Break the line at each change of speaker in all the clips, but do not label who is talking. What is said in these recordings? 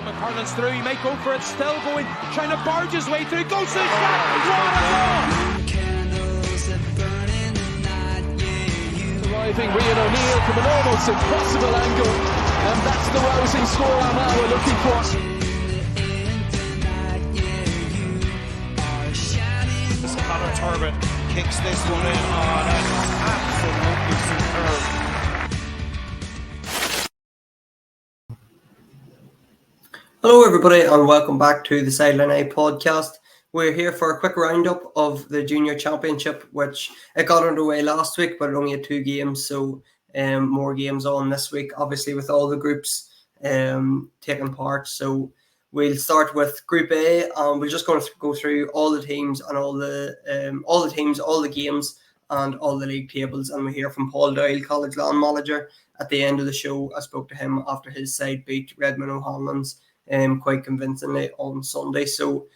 So McCarlan's through, he might go for it, still going, trying to barge his way through, goes to the shot, what a goal!
Arriving Rian O'Neill from an almost impossible angle, and that's the rousing score now we're looking for.
Conor Turbin kicks this one in, that's absolutely superb.
Hello everybody and welcome back to the Sideline Eye podcast. We're here for a quick roundup of the Junior Championship, which it got underway last week, but it only had 2 games, so more games on this week, obviously with all the groups taking part. So we'll start with Group A, and we're just going to go through all the teams and all the games and all the league tables. And we hear from Paul Doyle, Collegeland manager, at the end of the show. I spoke to him after his side beat Redmond O'Hanlon's quite convincingly on Sunday. So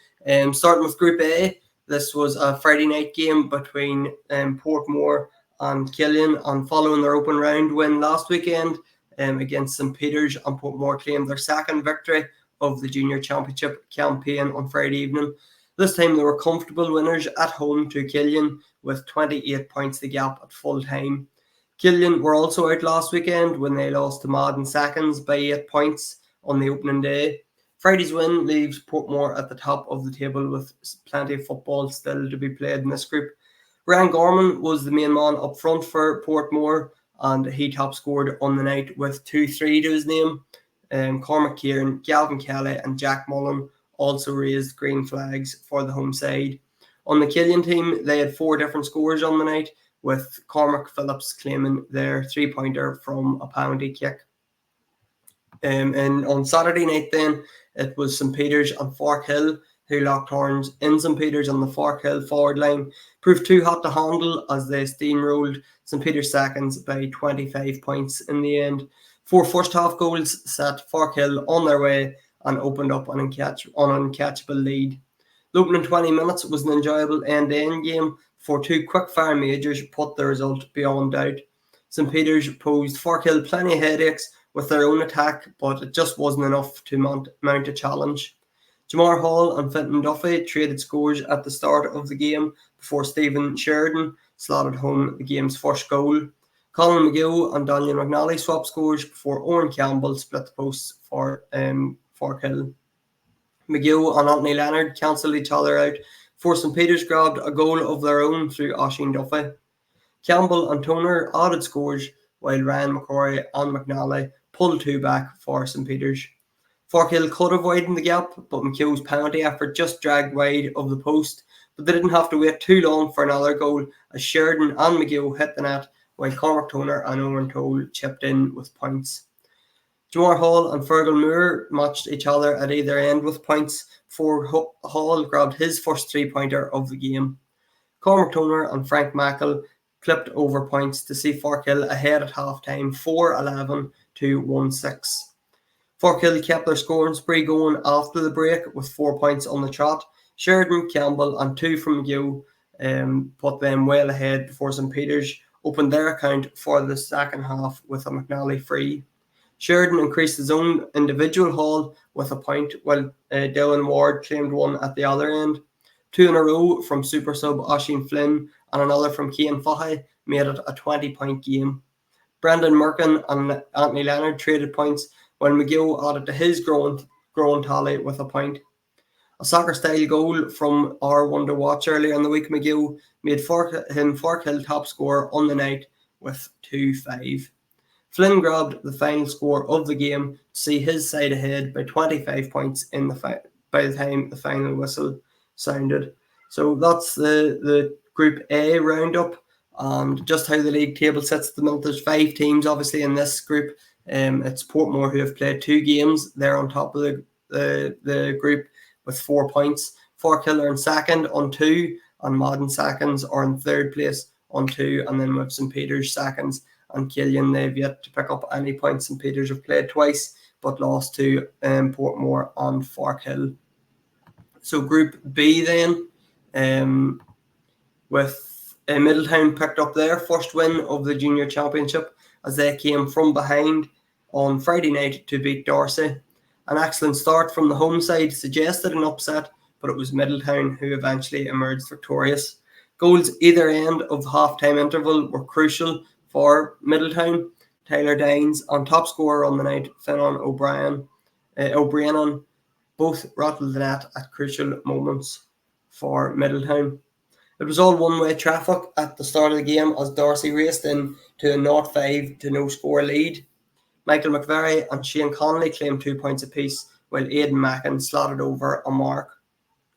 starting with Group A, this was a Friday night game between Portmore and Killian, and following their open round win last weekend against St Peters, and Portmore claimed their second victory of the Junior Championship campaign on Friday evening. This time they were comfortable winners at home to Killian with 28 points the gap at full time. Killian were also out last weekend when they lost to Madden Seconds by 8 points on the opening day. Friday's win leaves Portmore at the top of the table with plenty of football still to be played in this group. Ryan Gorman was the main man up front for Portmore, and he top scored on the night with 2-3 to his name. Cormac Kieran, Galvin Kelly and Jack Mullen also raised green flags for the home side. On the Killian team, they had 4 different scores on the night, with Cormac Phillips claiming their 3-pointer from a penalty kick. And on Saturday night then, it was St Peters and Forkhill who locked horns in. St Peters on the Forkhill forward line proved too hot to handle as they steamrolled St Peters Seconds by 25 points in the end. 4 first half goals set Forkhill on their way and opened up an uncatchable lead. The opening 20 minutes was an enjoyable end-to-end game for 2 quick-fire majors put the result beyond doubt. St Peters posed Forkhill plenty of headaches with their own attack, but it just wasn't enough to mount a challenge. Jamar Hall and Finton Duffy traded scores at the start of the game before Stephen Sheridan slotted home the game's first goal. Colin McGill and Daniel McNally swapped scores before Owen Campbell split the posts for Forkhill. McGill and Anthony Leonard cancelled each other out before St Peters grabbed a goal of their own through Oisin Duffy. Campbell and Toner added scores, while Ryan McCrory and McNally pulled 2 back for St Peters. Forkhill could have widened the gap, but McHugh's penalty effort just dragged wide of the post, but they didn't have to wait too long for another goal as Sheridan and McGill hit the net, while Cormac Toner and Owen Toll chipped in with points. Jamar Hall and Fergal Moore matched each other at either end with points before Hall grabbed his first 3-pointer of the game. Cormac Toner and Frank Mackle clipped over points to see Forkhill ahead at half-time 4-11 to 1-6. Forkhill kept their scoring spree going after the break with 4 points on the trot. Sheridan, Campbell and 2 from McGill put them well ahead before St Peters opened their account for the second half with a McNally free. Sheridan increased his own individual haul with a point, while Dylan Ward claimed one at the other end. 2 in a row from super sub Oisin Flynn and another from Cian Fahy made it a 20-point game. Brendan Merkin and Anthony Leonard traded points, while McGill added to his growing tally with a point. A soccer-style goal from our one to watch earlier in the week, McGill made him Forkhill top scorer on the night with 2-5. Flynn grabbed the final score of the game to see his side ahead by 25 points by the time the final whistle sounded. So that's the Group A roundup, and just how the league table sits at the moment. There's 5 teams obviously in this group. It's Portmore who have played 2 games. They're on top of the group with 4 points. Forkhill are in second on 2, and Madden Seconds are in third place on 2, and then with St Peters Seconds and Killian, they've yet to pick up any points. St Peters have played twice but lost to Portmore and Forkhill. So Group B then, with Middletown picked up their first win of the Junior Championship as they came from behind on Friday night to beat Dorsey. An excellent start from the home side suggested an upset, but it was Middletown who eventually emerged victorious. Goals either end of the half-time interval were crucial for Middletown. Tyler Dines and top scorer on the night, Finan O'Brien, both rattled the net at crucial moments for Middletown. It was all one-way traffic at the start of the game as Darcy raced in to a 0-5 to no score lead. Michael McVerry and Shane Connolly claimed 2 points apiece, while Aidan Mackin slotted over a mark.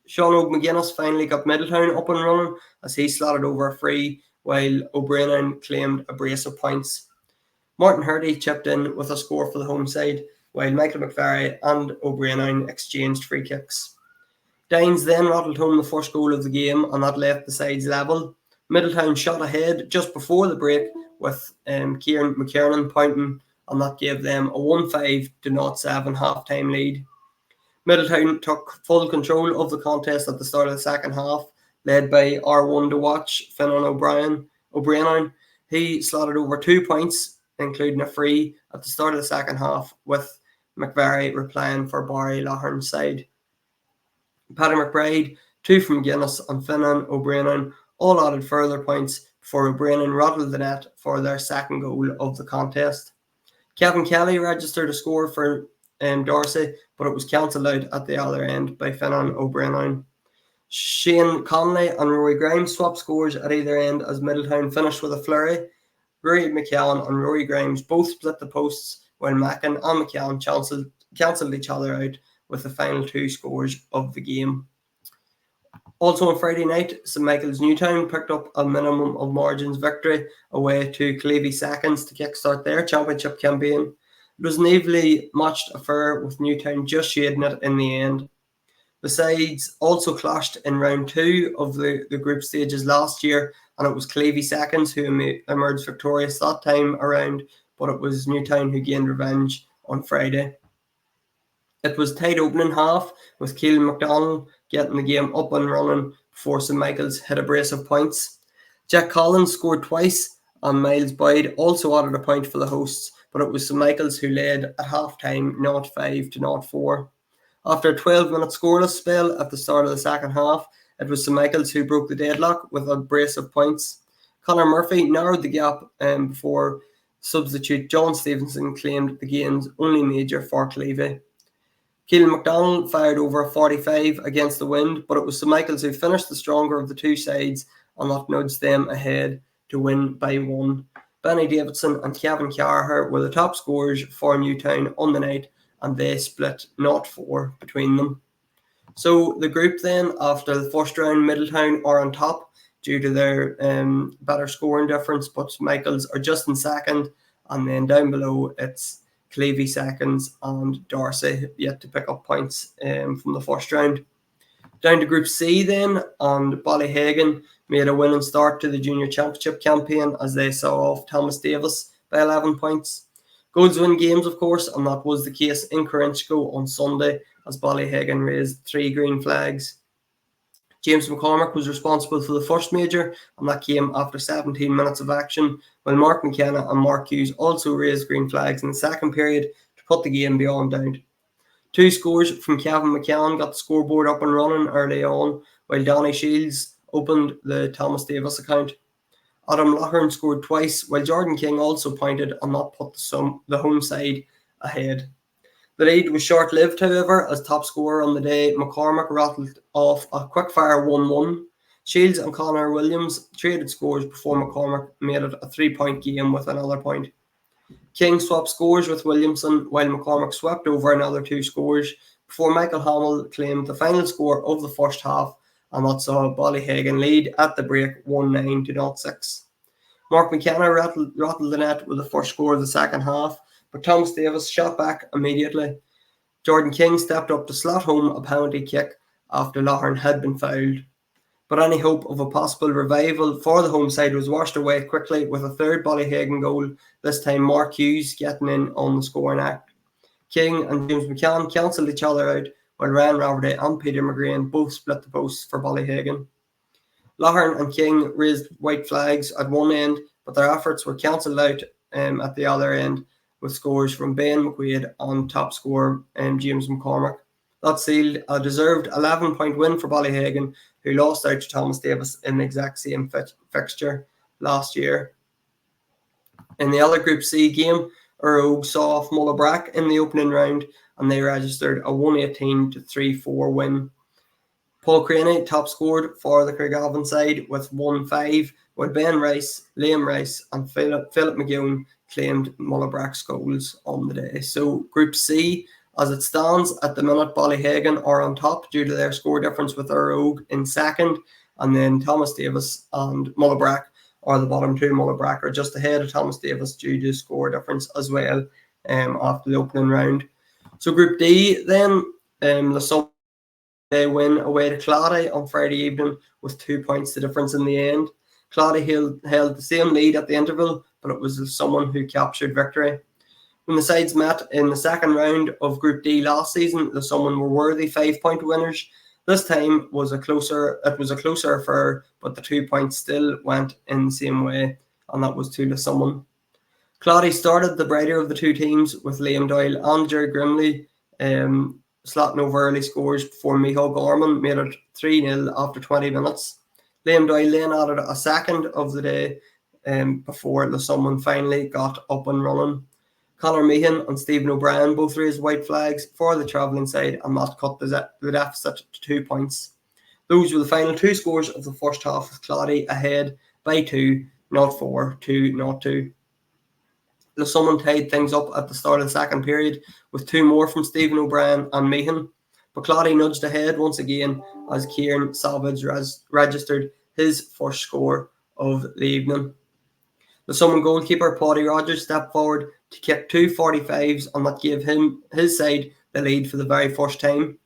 Sean McGuinness finally got Middletown up and running as he slotted over a free, while O'Brien claimed a brace of points. Martin Hurdy chipped in with a score for the home side, while Michael McVerry and O'Brien exchanged free kicks. Dines then rattled home the first goal of the game, and that left the sides level. Middletown shot ahead just before the break with Kieran McKiernan pointing, and that gave them a 1-5 to 0-7 half-time lead. Middletown took full control of the contest at the start of the second half, led by R1 to watch, Finan O'Brien. He slotted over 2 points, including a free at the start of the second half, with McVerry replying for Barry Lahern's side. Paddy McBride, 2 from Guinness, and Finan O'Brien all added further points before O'Brien rattled the net for their second goal of the contest. Kevin Kelly registered a score for Darcy, but it was cancelled out at the other end by Finan O'Brien. Shane Connolly and Rory Grimes swapped scores at either end as Middletown finished with a flurry. Rory McCallan and Rory Grimes both split the posts, while Mackin and McCallan cancelled each other out with the final 2 scores of the game. Also on Friday night, St Michael's Newtown picked up a minimum of margins victory away to Clevie Seconds to kickstart their championship campaign. It was an evenly matched affair, with Newtown just shading it in the end. The sides also clashed in round 2 of the group stages last year, and it was Clevie Seconds who emerged victorious that time around, but it was Newtown who gained revenge on Friday. It was tight opening half, with Keelan McDonald getting the game up and running before St Michael's hit a brace of points. Jack Collins scored twice, and Miles Boyd also added a point for the hosts, but it was St Michael's who led at half-time 0-5 to 0-4. After a 12-minute scoreless spell at the start of the second half, it was St Michael's who broke the deadlock with a brace of points. Conor Murphy narrowed the gap before substitute John Stevenson claimed the game's only major for Clevie. Keelan McDonald fired over a 45 against the wind, but it was St Michael's who finished the stronger of the two sides, and that nudged them ahead to win by 1. Benny Davidson and Kevin Carraher were the top scorers for Newtown on the night, and they split 0-4 between them. So the group then, after the first round, Middletown are on top due to their better scoring difference, but Michael's are just in second, and then down below it's Clevie Seconds and Darcy yet to pick up points from the first round. Down to Group C then, and Ballyhagan made a winning start to the Junior Championship campaign as they saw off Thomas Davis by 11 points. Goals win games, of course, and that was the case in Corinchco on Sunday as Ballyhagan raised 3 green flags. James McCormick was responsible for the first major, and that came after 17 minutes of action, while Mark McKenna and Mark Hughes also raised green flags in the second period to put the game beyond doubt. 2 scores from Kevin McCann got the scoreboard up and running early on, while Donny Shields opened the Thomas Davis account. Adam Lahern scored twice, while Jordan King also pointed and that put the home side ahead. The lead was short-lived, however, as top scorer on the day, McCormick rattled off a quick-fire 1-1. Shields and Connor Williams traded scores before McCormick made it a 3-point game with another point. King swapped scores with Williamson, while McCormick swept over another 2 scores before Michael Hamill claimed the final score of the first half, and that saw Ballyhagan lead at the break 1-9 to 0-6. Mark McKenna rattled the net with the first score of the second half, but Thomas Davis shot back immediately. Jordan King stepped up to slot home a penalty kick after Lahern had been fouled. But any hope of a possible revival for the home side was washed away quickly with a third Ballyhagan goal, this time Mark Hughes getting in on the scoring act. King and James McCann cancelled each other out, while Ryan Raverty and Peter McGrain both split the posts for Ballyhagan. Lahern and King raised white flags at one end, but their efforts were cancelled out at the other end, with scores from Ben McQuaid and top scorer James McCormick. That sealed a deserved 11-point win for Ballyhagan, who lost out to Thomas Davis in the exact same fixture last year. In the other Group C game, Rogue saw off Mullabrack in the opening round, and they registered a 118-3-4 win. Paul Craney top scored for the Craigavon side with 1-5, while Ben Rice, Liam Rice and Philip McGowan claimed Mullabrack's goals on the day. So Group C, as it stands at the minute, Ballyhagan are on top due to their score difference with Rogue in second, and then Thomas Davis and Mullabrack are the bottom two. Mullabrack are just ahead of Thomas Davis due to score difference as well after the opening round. So Group D then, they win away to Clady on Friday evening with 2 points the difference in the end. Clady held the same lead at the interval, but it was someone who captured victory. When the sides met in the second round of Group D last season, the Someone were worthy 5-point winners. This time it was a closer affair, but the 2 points still went in the same way, and that was to the Someone. Clady started the brighter of the two teams with Liam Doyle and Jerry Grimley slotting over early scores before Micheál Gorman made it 3-0 after 20 minutes. Liam Doyle then added a second of the day before the Someone finally got up and running. Conor Meehan and Stephen O'Brien both raised white flags for the travelling side, and that cut the deficit to 2 points. Those were the final two scores of the first half, with Clady ahead by 2, not 4, 2, not 2. The Someone tied things up at the start of the second period with 2 more from Stephen O'Brien and Meehan, but Clady nudged ahead once again as Kieran Savage registered his first score of the evening. The Someone goalkeeper Paddy Rogers stepped forward to kick 2 45s, and that gave his side the lead for the very first time.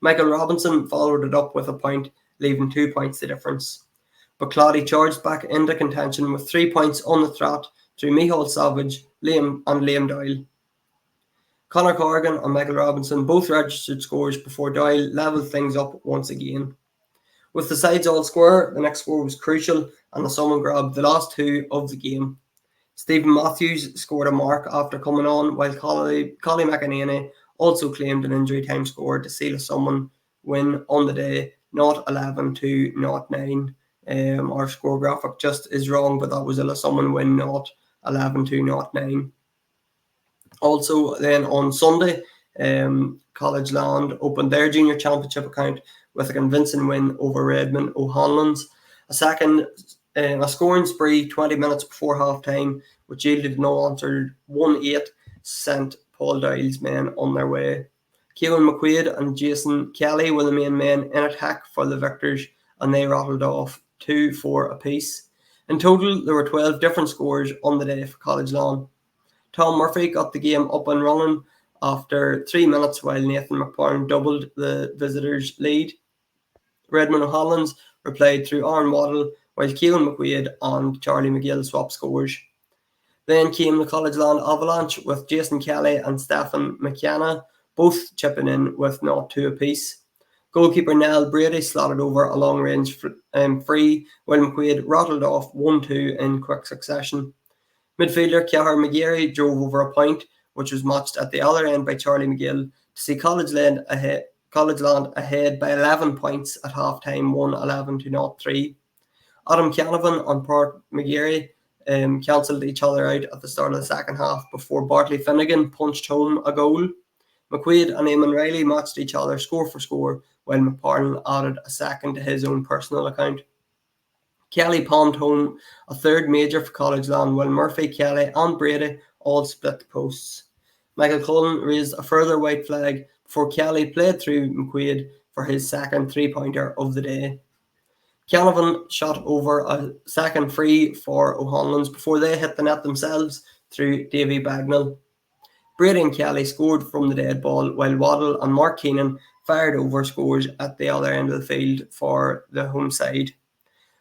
Michael Robinson followed it up with a point, leaving 2 points the difference. But Clady charged back into contention with 3 points on the trot through Micheál Savage, Liam Doyle. Conor Corrigan and Michael Robinson both registered scores before Doyle levelled things up once again. With the sides all square, the next score was crucial, and the Someone grabbed the last 2 of the game. Stephen Matthews scored a mark after coming on, while Collie McEnany also claimed an injury time score to seal a Someone win on the day, not 11-9. Our score graphic just is wrong, but that was a Someone win, not 11-9. Also, then on Sunday, Collegeland opened their junior championship account with a convincing win over Redmond O'Hanlon's. A scoring spree 20 minutes before half-time, which yielded an unanswered 1-8, sent Paul Doyle's men on their way. Kieran McQuaid and Jason Kelly were the main men in attack for the victors, and they rattled off 2-4 apiece. In total, there were 12 different scores on the day for Collegeland. Tom Murphy got the game up and running after 3 minutes, while Nathan McParn doubled the visitors' lead. Redmond O'Hanlon's replied through Aaron Waddle, while Keelan McQuaid and Charlie McGill swapped scores. Then came the Collegeland Avalanche with Jason Kelly and Stephen McKenna both chipping in with 0-2 apiece. Goalkeeper Nell Brady slotted over a long-range free, while McQuaid rattled off 1-2 in quick succession. Midfielder Cahir McGarry drove over a point, which was matched at the other end by Charlie McGill to see Collegeland ahead by 11 points at half-time, 1-11-3. Adam Canavan and Park McGarry cancelled each other out at the start of the second half before Bartley Finnegan punched home a goal. McQuaid and Eamon Riley matched each other score for score, while McParnell added a second to his own personal account. Kelly palmed home a third major for Collegeland, while Murphy, Kelly and Brady all split the posts. Michael Cullen raised a further white flag before Kelly played through McQuaid for his second 3-pointer of the day. Canavan shot over a second free for O'Hanlon's before they hit the net themselves through Davy Bagnall. Brady and Kelly scored from the dead ball, while Waddle and Mark Keenan fired over scores at the other end of the field for the home side.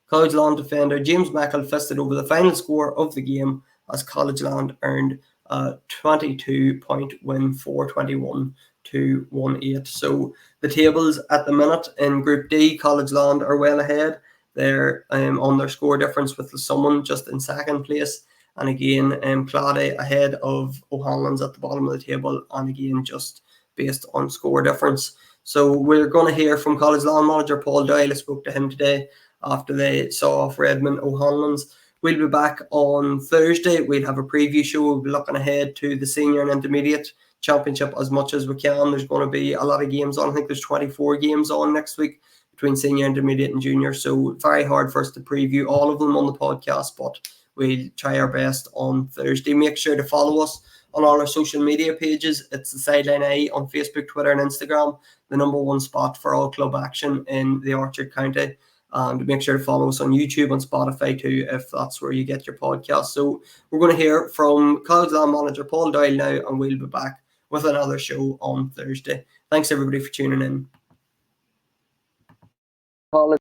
Collegeland defender James Mackle fisted over the final score of the game as Collegeland earned a 22-point win, 421-18. So the tables at the minute in Group D, Collegeland are well ahead. They're on their score difference with the Someone just in second place And again, Clady ahead of O'Hanlon's at the bottom of the table, and again, just based on score difference. So we're going to hear from Collegeland manager Paul Doyle. I spoke to him today after they saw off Redmond O'Hanlon's. We'll be back on Thursday. We'll have a preview show. We'll be looking ahead to the senior and intermediate championship as much as we can. There's going to be a lot of games on. I think there's 24 games on next week between senior, intermediate and junior. So very hard for us to preview all of them on the podcast, but we'll try our best on Thursday. Make sure to follow us on all our social media pages. It's the Sideline A on Facebook, Twitter and Instagram, the #1 spot for all club action in the Orchard County. And make sure to follow us on YouTube and Spotify too, if that's where you get your podcast. So we're going to hear from Collegeland manager Paul Doyle now, and we'll be back with another show on Thursday. Thanks everybody for tuning in. Collegeland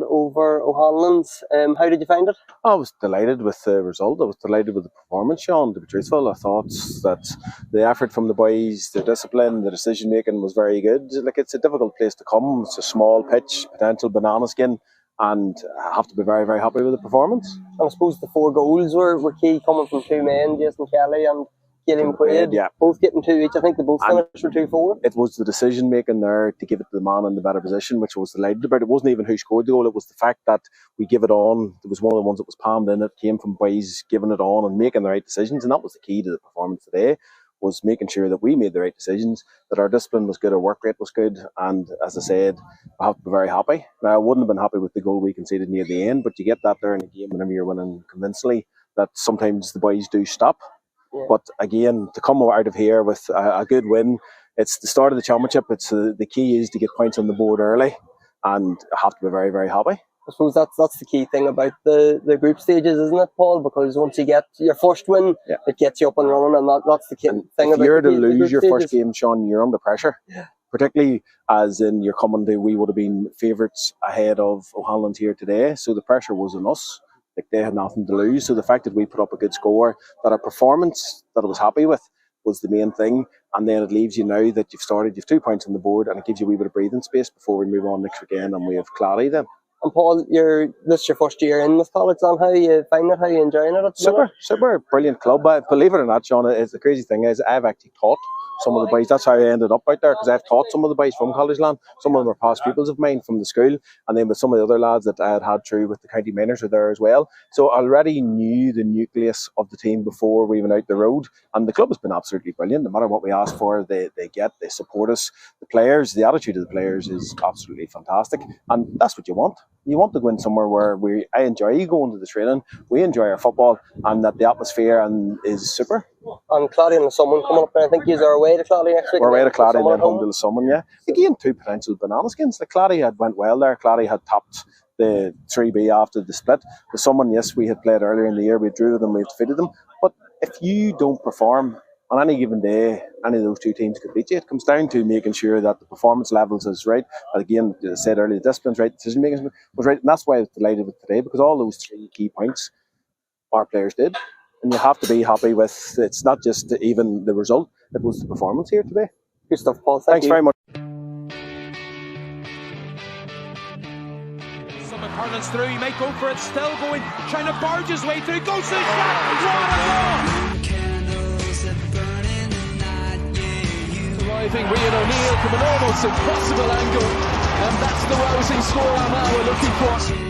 over O'Hanlon's. How did you find it?
I was delighted with the result. I was delighted with the performance, Sean, to be truthful. I thought that the effort from the boys, the discipline, the decision making was very good. Like, it's a difficult place to come. It's a small pitch, potential banana skin, and I have to be very, very happy with the performance.
And I suppose the 4 goals were key, coming from 2 men, Jason Kelly and Killian Quaid,
yeah.
Both getting 2 each. I think they both finished for 2-4.
It was the decision making there to give it to the man in the better position, which I was delighted about. It wasn't even who scored the goal, it was the fact that we give it on. It was one of the ones that was palmed in. It came from boys giving it on and making the right decisions, and that was the key to the performance today, was making sure that we made the right decisions, that our discipline was good, our work rate was good, and as I said, I have to be very happy. Now, I wouldn't have been happy with the goal we conceded near the end, but you get that there in a game whenever you're winning convincingly, that sometimes the boys do stop. Yeah. But again, to come out of here with a good win, it's the start of the championship. It's the key is to get points on the board early, and I have to be very, very happy.
I suppose that's the key thing about the group stages, isn't it, Paul? Because once you get your first win, yeah, it gets you up and running, and that's the key thing.
If you're to lose your first game, Sean, you're under pressure. Yeah. Particularly as in you're coming to, we would have been favourites ahead of O'Hanlon's here today, so the pressure was on us. Like, they had nothing to lose. So the fact that we put up a good score, that our performance that I was happy with, was the main thing. And then it leaves you now that you've 2 points on the board, and it gives you a wee bit of breathing space before we move on next weekend and we have Clady then.
And Paul, this is your first year in with Collegeland. How are you finding it? How are you enjoying it?
Super, brilliant club. Believe it or not, Sean, it's the crazy thing is I've actually taught some of the boys. That's how I ended up out there, because I've taught some of the boys from Collegeland. Some of them are past pupils of mine from the school, and then with some of the other lads that I had through with the county minors are there as well. So I already knew the nucleus of the team before we went out the road, and the club has been absolutely brilliant. No matter what we ask for, they support us. The players, the attitude of the players is absolutely fantastic, and that's what you want. You want to go in somewhere where I enjoy going to the training, we enjoy our football, and that the atmosphere is super.
And Clady and the Summon coming up, and I think you're away to Clady next week.
We're away to Clady and then home to the Summon, yeah. Again, 2 potential banana skins. Like, Clady had went well there. Clady had topped the 3B after the split. The Summon, yes, we had played earlier in the year. We drew them, we defeated them. But if you don't perform on any given day, any of those 2 teams could beat you. It comes down to making sure that the performance levels is right. And again, as I said earlier, the discipline's right, decision making was right. And that's why I was delighted with today, because all those 3 key points our players did. And you have to be happy with, it's not just even the result, it was the performance here today.
Good stuff, Paul.
Thanks very much.
Someone hurls through, he might go for it, still going, trying to barge his way through, goes to the shot, what a goal!
Arriving, Rian O'Neill from an almost impossible angle, and that's the rousing scoreline now we're looking for.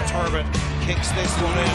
Turbot kicks this one in.